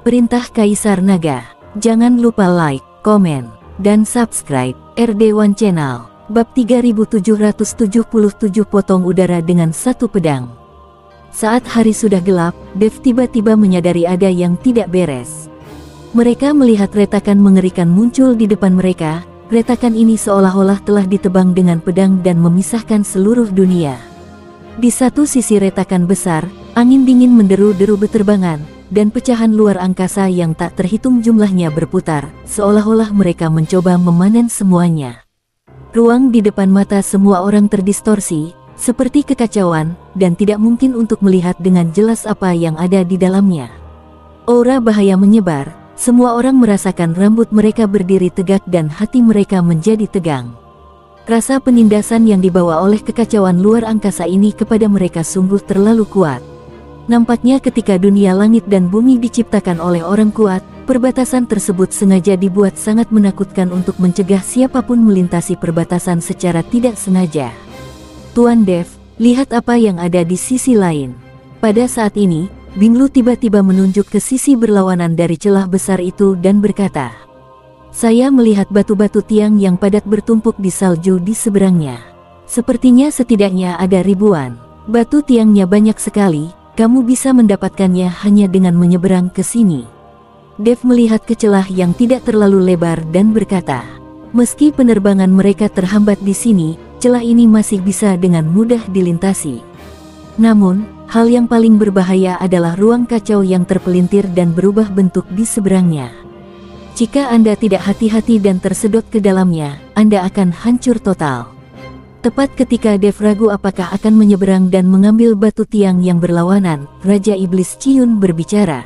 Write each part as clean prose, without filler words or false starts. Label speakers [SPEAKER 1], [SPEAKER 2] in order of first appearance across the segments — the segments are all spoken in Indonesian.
[SPEAKER 1] Perintah Kaisar Naga. Jangan lupa like, komen, dan subscribe RD1 Channel. Bab 3777 potong udara dengan satu pedang. Saat hari sudah gelap, Dev tiba-tiba menyadari ada yang tidak beres. Mereka melihat retakan mengerikan muncul di depan mereka. Retakan ini seolah-olah telah ditebang dengan pedang dan memisahkan seluruh dunia. Di satu sisi retakan besar, angin dingin menderu-deru beterbangan, dan pecahan luar angkasa yang tak terhitung jumlahnya berputar, seolah-olah mereka mencoba memanen semuanya. Ruang di depan mata semua orang terdistorsi, seperti kekacauan, dan tidak mungkin untuk melihat dengan jelas apa yang ada di dalamnya. Aura bahaya menyebar, semua orang merasakan rambut mereka berdiri tegak dan hati mereka menjadi tegang. Rasa penindasan yang dibawa oleh kekacauan luar angkasa ini kepada mereka sungguh terlalu kuat. Nampaknya ketika dunia langit dan bumi diciptakan oleh orang kuat, perbatasan tersebut sengaja dibuat sangat menakutkan untuk mencegah siapapun melintasi perbatasan secara tidak sengaja. Tuan Dev, lihat apa yang ada di sisi lain. Pada saat ini, Binglu tiba-tiba menunjuk ke sisi berlawanan dari celah besar itu dan berkata, "Saya melihat batu-batu tiang yang padat bertumpuk di salju di seberangnya. Sepertinya setidaknya ada ribuan. Batu tiangnya banyak sekali, kamu bisa mendapatkannya hanya dengan menyeberang ke sini." Dev melihat ke celah yang tidak terlalu lebar dan berkata, "Meski penerbangan mereka terhambat di sini, celah ini masih bisa dengan mudah dilintasi. Namun, hal yang paling berbahaya adalah ruang kacau yang terpelintir dan berubah bentuk di seberangnya. Jika Anda tidak hati-hati dan tersedot ke dalamnya, Anda akan hancur total." Tepat ketika Dev ragu apakah akan menyeberang dan mengambil batu tiang yang berlawanan, Raja Iblis Ciyun berbicara,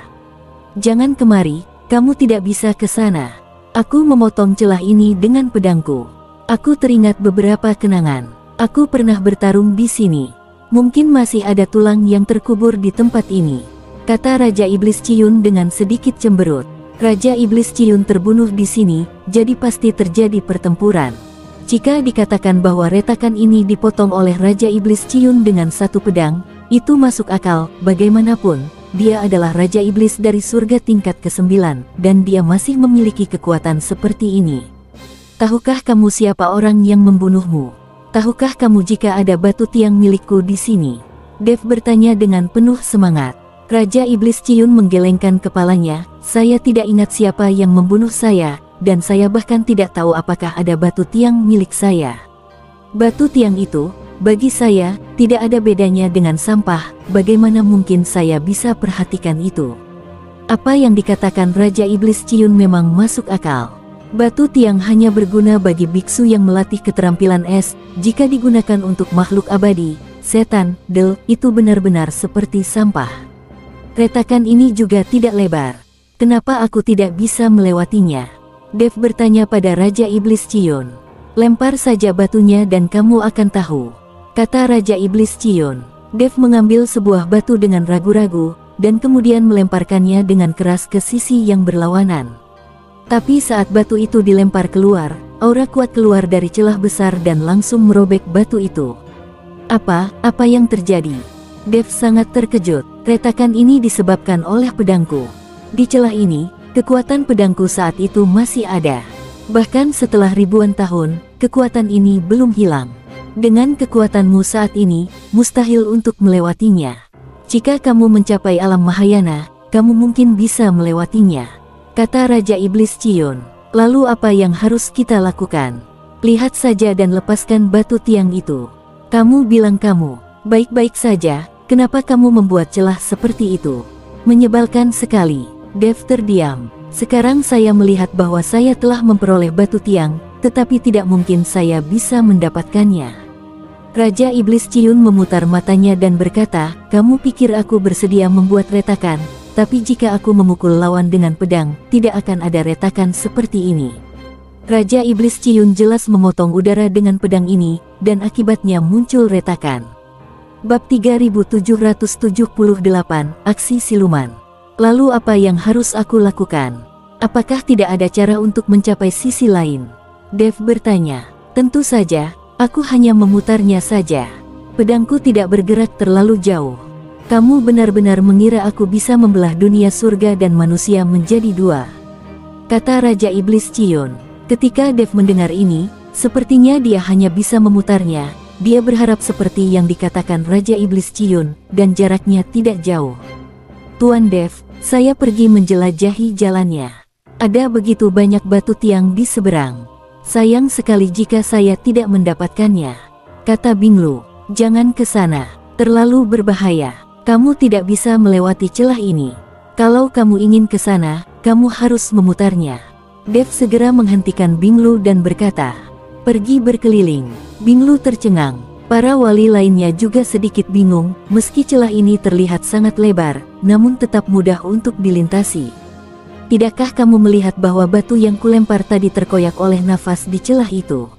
[SPEAKER 1] "Jangan kemari, kamu tidak bisa ke sana. Aku memotong celah ini dengan pedangku. Aku teringat beberapa kenangan. Aku pernah bertarung di sini. Mungkin masih ada tulang yang terkubur di tempat ini," kata Raja Iblis Ciyun dengan sedikit cemberut. "Raja Iblis Ciyun terbunuh di sini, jadi pasti terjadi pertempuran. Jika dikatakan bahwa retakan ini dipotong oleh Raja Iblis Ciyun dengan satu pedang, itu masuk akal. Bagaimanapun, dia adalah Raja Iblis dari surga tingkat ke-9, dan dia masih memiliki kekuatan seperti ini. Tahukah kamu siapa orang yang membunuhmu? Tahukah kamu jika ada batu tiang milikku di sini?" Dev bertanya dengan penuh semangat. Raja Iblis Ciyun menggelengkan kepalanya, "Saya tidak ingat siapa yang membunuh saya, dan saya bahkan tidak tahu apakah ada batu tiang milik saya. Batu tiang itu, bagi saya, tidak ada bedanya dengan sampah. Bagaimana mungkin saya bisa perhatikan itu?" Apa yang dikatakan Raja Iblis Ciyun memang masuk akal. Batu tiang hanya berguna bagi biksu yang melatih keterampilan es. Jika digunakan untuk makhluk abadi, setan, itu benar-benar seperti sampah. Retakan ini juga tidak lebar. Kenapa aku tidak bisa melewatinya? Dev bertanya pada Raja Iblis Ciyun. "Lempar saja batunya dan kamu akan tahu," kata Raja Iblis Ciyun. Dev mengambil sebuah batu dengan ragu-ragu, dan kemudian melemparkannya dengan keras ke sisi yang berlawanan. Tapi saat batu itu dilempar keluar, aura kuat keluar dari celah besar dan langsung merobek batu itu. Apa yang terjadi?" Dev sangat terkejut. "Retakan ini disebabkan oleh pedangku. Di celah ini, kekuatan pedangku saat itu masih ada. Bahkan setelah ribuan tahun, kekuatan ini belum hilang. Dengan kekuatanmu saat ini, mustahil untuk melewatinya. Jika kamu mencapai alam Mahayana, kamu mungkin bisa melewatinya," kata Raja Iblis Ciyun. "Lalu apa yang harus kita lakukan? Lihat saja dan lepaskan batu tiang itu." "Kamu bilang kamu baik-baik saja, kenapa kamu membuat celah seperti itu? Menyebalkan sekali." Dev terdiam. "Sekarang saya melihat bahwa saya telah memperoleh batu tiang, tetapi tidak mungkin saya bisa mendapatkannya." Raja Iblis Ciyun memutar matanya dan berkata, "Kamu pikir aku bersedia membuat retakan? Tapi jika aku memukul lawan dengan pedang, tidak akan ada retakan seperti ini." Raja Iblis Ciyun jelas memotong udara dengan pedang ini, dan akibatnya muncul retakan. Bab 3778, Aksi Siluman. "Lalu apa yang harus aku lakukan? Apakah tidak ada cara untuk mencapai sisi lain?" Dev bertanya. "Tentu saja, aku hanya memutarnya saja. Pedangku tidak bergerak terlalu jauh. Kamu benar-benar mengira aku bisa membelah dunia surga dan manusia menjadi dua, kata Raja Iblis Cion. Ketika Dev mendengar ini, sepertinya dia hanya bisa memutarnya. Dia berharap seperti yang dikatakan Raja Iblis Cion, dan jaraknya tidak jauh. Tuan Dev, saya pergi menjelajahi jalannya. Ada begitu banyak batu tiang di seberang. Sayang sekali jika saya tidak mendapatkannya, kata Binglu. Jangan ke sana, terlalu berbahaya. Kamu tidak bisa melewati celah ini. Kalau kamu ingin ke sana, kamu harus memutarnya. Dev segera menghentikan Binglu dan berkata, pergi berkeliling. Binglu tercengang. Para wali lainnya juga sedikit bingung, meski celah ini terlihat sangat lebar, namun tetap mudah untuk dilintasi. Tidakkah kamu melihat bahwa batu yang kulempar tadi terkoyak oleh nafas di celah itu?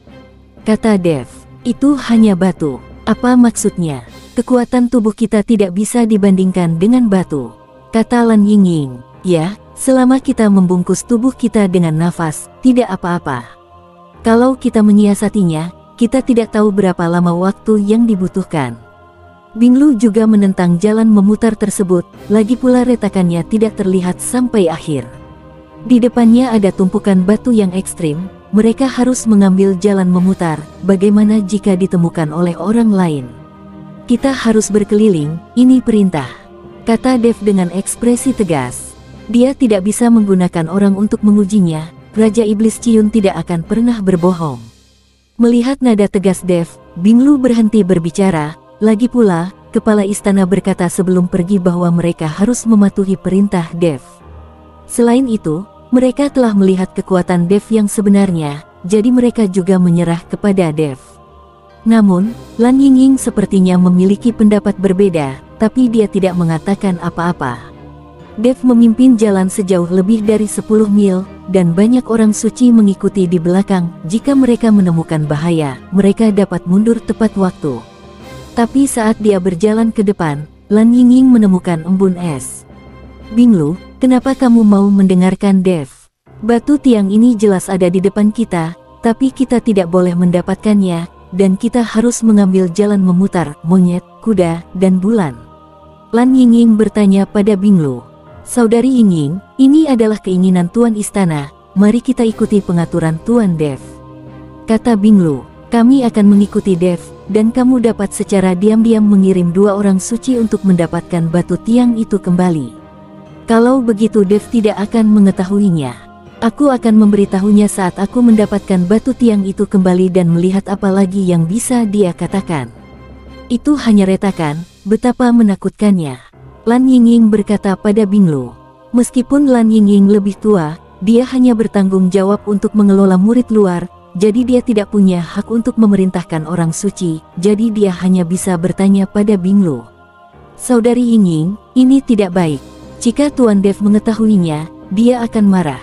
[SPEAKER 1] Kata Dev. Itu hanya batu. Apa maksudnya? Kekuatan tubuh kita tidak bisa dibandingkan dengan batu, kata Lan Yingying. Ya, selama kita membungkus tubuh kita dengan nafas, tidak apa-apa. Kalau kita menyiasatinya, kita tidak tahu berapa lama waktu yang dibutuhkan. Binglu juga menentang jalan memutar tersebut, lagi pula retakannya tidak terlihat sampai akhir. Di depannya ada tumpukan batu yang ekstrim, mereka harus mengambil jalan memutar. Bagaimana jika ditemukan oleh orang lain? Kita harus berkeliling, ini perintah, kata Dev dengan ekspresi tegas. Dia tidak bisa menggunakan orang untuk mengujinya. Raja Iblis Cion tidak akan pernah berbohong. Melihat nada tegas Dev, Binglu berhenti berbicara. Lagi pula, kepala istana berkata sebelum pergi bahwa mereka harus mematuhi perintah Dev. Selain itu, mereka telah melihat kekuatan Dev yang sebenarnya, jadi mereka juga menyerah kepada Dev. Namun, Lan Yingying sepertinya memiliki pendapat berbeda, tapi dia tidak mengatakan apa-apa. Dev memimpin jalan sejauh lebih dari 10 mil, dan banyak orang suci mengikuti di belakang. Jika mereka menemukan bahaya, mereka dapat mundur tepat waktu. Tapi saat dia berjalan ke depan, Lan Yingying menemukan embun es. Binglu, kenapa kamu mau mendengarkan Dev? Batu tiang ini jelas ada di depan kita, tapi kita tidak boleh mendapatkannya. Dan kita harus mengambil jalan memutar, monyet, kuda, dan bulan. Lan Yingying bertanya pada Binglu. Saudari Yingying, ini adalah keinginan Tuan Istana, mari kita ikuti pengaturan Tuan Dev, kata Binglu. Kami akan mengikuti Dev, dan kamu dapat secara diam-diam mengirim 2 orang suci untuk mendapatkan batu tiang itu kembali. Kalau begitu Dev tidak akan mengetahuinya. Aku akan memberitahunya saat aku mendapatkan batu tiang itu kembali dan melihat apa lagi yang bisa dia katakan. Itu hanya retakan, betapa menakutkannya, Lan Yingying berkata pada Binglu. Meskipun Lan Yingying lebih tua, dia hanya bertanggung jawab untuk mengelola murid luar, jadi dia tidak punya hak untuk memerintahkan orang suci, jadi dia hanya bisa bertanya pada Binglu. Saudari Yingying, ini tidak baik. Jika Tuan Dev mengetahuinya, dia akan marah.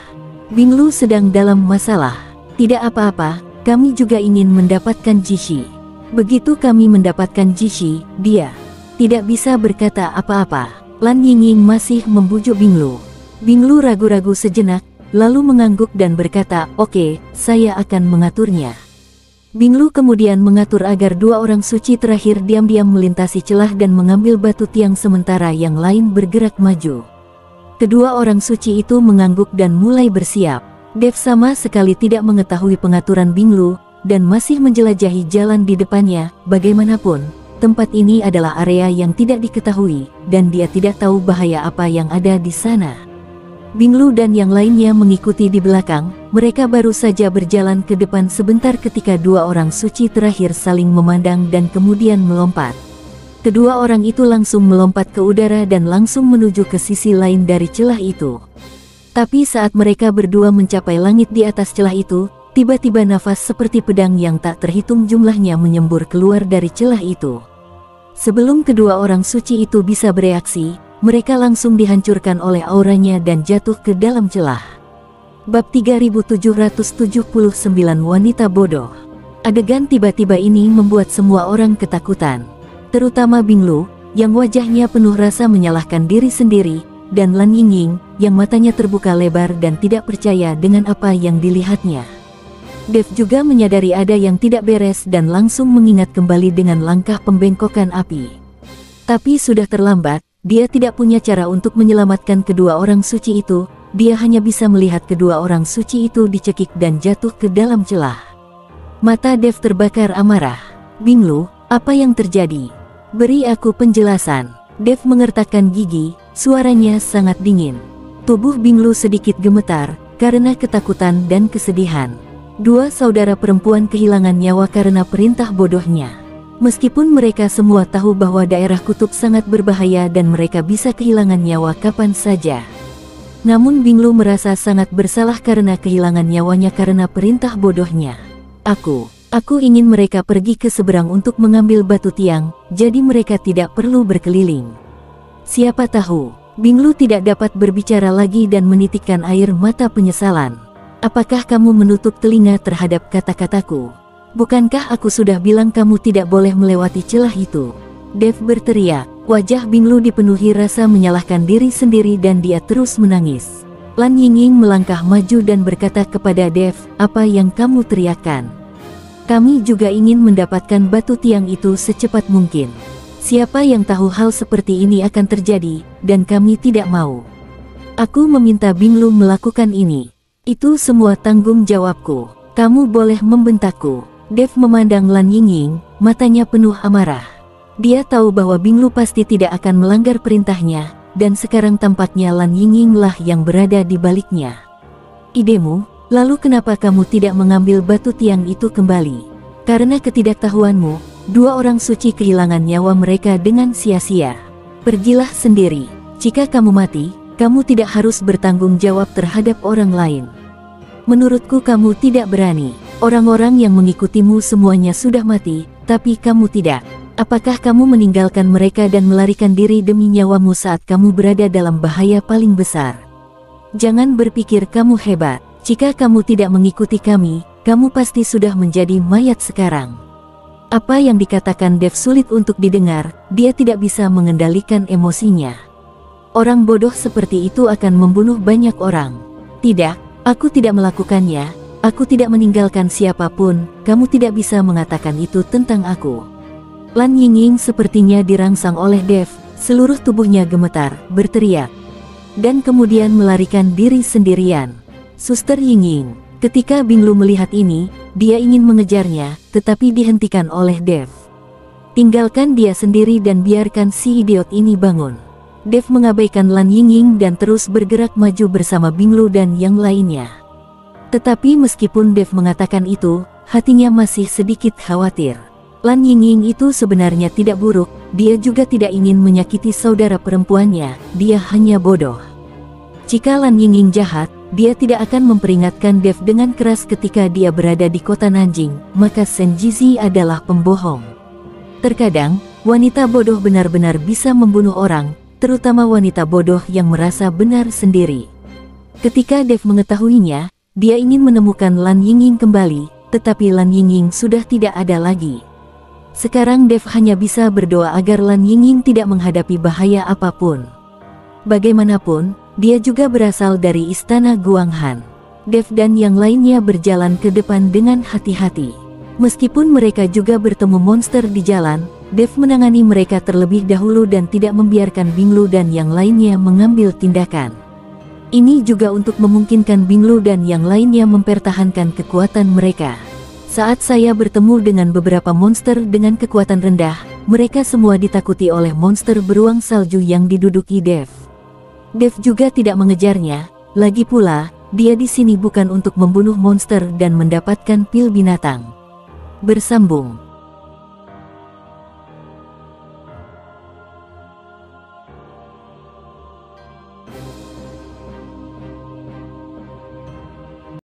[SPEAKER 1] Binglu sedang dalam masalah. Tidak apa-apa, kami juga ingin mendapatkan Jishi. Begitu kami mendapatkan Jishi, dia tidak bisa berkata apa-apa. Lan Yingying masih membujuk Binglu. Binglu ragu-ragu sejenak, lalu mengangguk dan berkata, oke, saya akan mengaturnya. Binglu kemudian mengatur agar 2 orang suci terakhir diam-diam melintasi celah dan mengambil batu tiang sementara yang lain bergerak maju. Kedua orang suci itu mengangguk dan mulai bersiap. Dev sama sekali tidak mengetahui pengaturan Binglu, dan masih menjelajahi jalan di depannya. Bagaimanapun, tempat ini adalah area yang tidak diketahui, dan dia tidak tahu bahaya apa yang ada di sana. Binglu dan yang lainnya mengikuti di belakang. Mereka baru saja berjalan ke depan sebentar ketika 2 orang suci terakhir saling memandang dan kemudian melompat. Kedua orang itu langsung melompat ke udara dan langsung menuju ke sisi lain dari celah itu. Tapi saat mereka berdua mencapai langit di atas celah itu, tiba-tiba nafas seperti pedang yang tak terhitung jumlahnya menyembur keluar dari celah itu. Sebelum kedua orang suci itu bisa bereaksi, mereka langsung dihancurkan oleh auranya dan jatuh ke dalam celah. Bab 3779 Wanita Bodoh. Adegan tiba-tiba ini membuat semua orang ketakutan. Terutama Binglu, yang wajahnya penuh rasa menyalahkan diri sendiri, dan Lan Yingying, yang matanya terbuka lebar dan tidak percaya dengan apa yang dilihatnya. Dev juga menyadari ada yang tidak beres dan langsung mengingat kembali dengan langkah pembengkokan api. Tapi sudah terlambat, dia tidak punya cara untuk menyelamatkan kedua orang suci itu, dia hanya bisa melihat kedua orang suci itu dicekik dan jatuh ke dalam celah. Mata Dev terbakar amarah. Binglu, apa yang terjadi? Beri aku penjelasan. Dev mengertakkan gigi, suaranya sangat dingin. Tubuh Binglu sedikit gemetar, karena ketakutan dan kesedihan. Dua saudara perempuan kehilangan nyawa karena perintah bodohnya. Meskipun mereka semua tahu bahwa daerah kutub sangat berbahaya dan mereka bisa kehilangan nyawa kapan saja. Namun Binglu merasa sangat bersalah karena kehilangan nyawanya karena perintah bodohnya. Aku ingin mereka pergi ke seberang untuk mengambil batu tiang, jadi mereka tidak perlu berkeliling. Siapa tahu, Binglu tidak dapat berbicara lagi dan menitikkan air mata penyesalan. Apakah kamu menutup telinga terhadap kata-kataku? Bukankah aku sudah bilang kamu tidak boleh melewati celah itu? Dev berteriak. Wajah Binglu dipenuhi rasa menyalahkan diri sendiri dan dia terus menangis. Lan Yingying melangkah maju dan berkata kepada Dev, apa yang kamu teriakkan? Kami juga ingin mendapatkan batu tiang itu secepat mungkin. Siapa yang tahu hal seperti ini akan terjadi, dan kami tidak mau. Aku meminta Binglu melakukan ini. Itu semua tanggung jawabku. Kamu boleh membentakku. Dev memandang Lan Yingying, matanya penuh amarah. Dia tahu bahwa Binglu pasti tidak akan melanggar perintahnya, dan sekarang tampaknya Lan Yingying lah yang berada di baliknya. Idemu, lalu kenapa kamu tidak mengambil batu tiang itu kembali? Karena ketidaktahuanmu, dua orang suci kehilangan nyawa mereka dengan sia-sia. Pergilah sendiri. Jika kamu mati, kamu tidak harus bertanggung jawab terhadap orang lain. Menurutku kamu tidak berani. Orang-orang yang mengikutimu semuanya sudah mati, tapi kamu tidak. Apakah kamu meninggalkan mereka dan melarikan diri demi nyawamu saat kamu berada dalam bahaya paling besar? Jangan berpikir kamu hebat. Jika kamu tidak mengikuti kami, kamu pasti sudah menjadi mayat sekarang. Apa yang dikatakan Dev sulit untuk didengar, dia tidak bisa mengendalikan emosinya. Orang bodoh seperti itu akan membunuh banyak orang. Tidak, aku tidak melakukannya, aku tidak meninggalkan siapapun, kamu tidak bisa mengatakan itu tentang aku. Lan Yingying sepertinya dirangsang oleh Dev, seluruh tubuhnya gemetar, berteriak. Dan kemudian melarikan diri sendirian. Suster Yingying. Ketika Binglu melihat ini, dia ingin mengejarnya, tetapi dihentikan oleh Dev. Tinggalkan dia sendiri dan biarkan si idiot ini bangun. Dev mengabaikan Lan Yingying dan terus bergerak maju bersama Binglu dan yang lainnya. Tetapi meskipun Dev mengatakan itu, hatinya masih sedikit khawatir. Lan Yingying itu sebenarnya tidak buruk, dia juga tidak ingin menyakiti saudara perempuannya, dia hanya bodoh. Jika Lan Yingying jahat, dia tidak akan memperingatkan Dev dengan keras ketika dia berada di kota Nanjing, maka Shen Jizi adalah pembohong. Terkadang, wanita bodoh benar-benar bisa membunuh orang, terutama wanita bodoh yang merasa benar sendiri. Ketika Dev mengetahuinya, dia ingin menemukan Lan Yingying kembali, tetapi Lan Yingying sudah tidak ada lagi. Sekarang Dev hanya bisa berdoa agar Lan Yingying tidak menghadapi bahaya apapun. Bagaimanapun, dia juga berasal dari istana Guanghan. Dev dan yang lainnya berjalan ke depan dengan hati-hati. Meskipun mereka juga bertemu monster di jalan, Dev menangani mereka terlebih dahulu dan tidak membiarkan Binglu dan yang lainnya mengambil tindakan. Ini juga untuk memungkinkan Binglu dan yang lainnya mempertahankan kekuatan mereka. Saat saya bertemu dengan beberapa monster dengan kekuatan rendah, mereka semua ditakuti oleh monster beruang salju yang diduduki Dev. Dev juga tidak mengejarnya, lagi pula, dia di sini bukan untuk membunuh monster dan mendapatkan pil binatang. Bersambung.